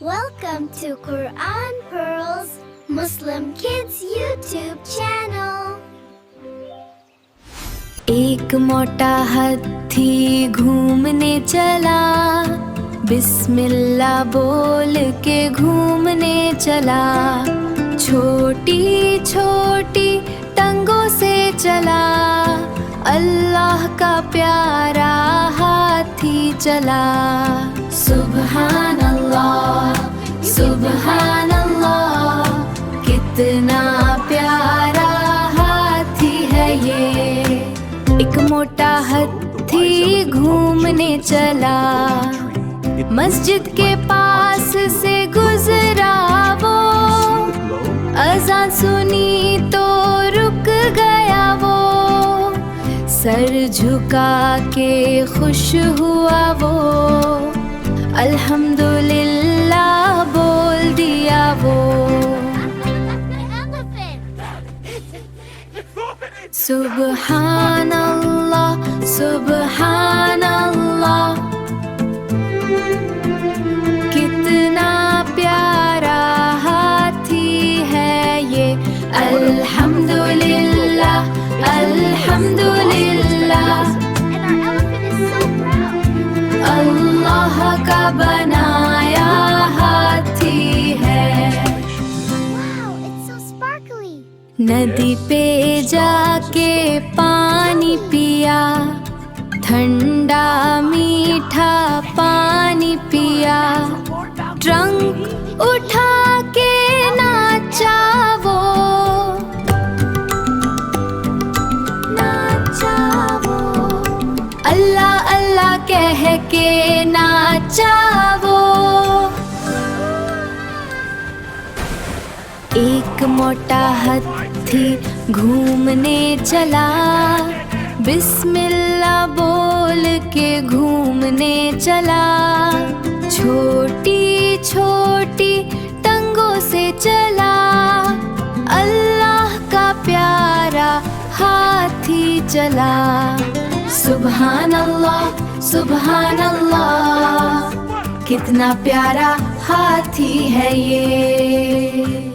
Welcome to Quran Pearls Muslim Kids YouTube channel. एक मोटा हाथी घूमने चला, बिस्मिल्लाह बोल के घूमने चला। छोटी छोटी टंगों से चला, अल्लाह का प्यारा हाथी चला। सुभान अल्लाह, सुभान अल्लाह, कितना प्यारा हाथी है ये। एक मोटा हाथी घूमने चला, मस्जिद के पास से गुजरा वो। अज़ान सुनी तो रुक गया वो, सर झुका के खुश हुआ वो। अल्हम्दुलिल्लाह बोल दिया वो। सुभान अल्लाह, सुभान अल्लाह, कितना प्यारा हाथी है ये। अल्हम्दुलिल्लाह, अल्हम्दुलिल्लाह, अल्लाह का बनाया हाथी है। नदी पे जाके पानी पिया, ठंडा मीठा पानी पिया। ट्रंक उठा के नाचा वो, नाचा वो। अल्लाह अल्लाह कह के नाचा वो। एक मोटा हाथी घूमने चला, बिस्मिल्लाह बोल के घूमने चला। छोटी छोटी टंगों से चला, अल्लाह का प्यारा हाथी चला। सुभान अल्लाह, सुभान अल्लाह, कितना प्यारा हाथी है ये।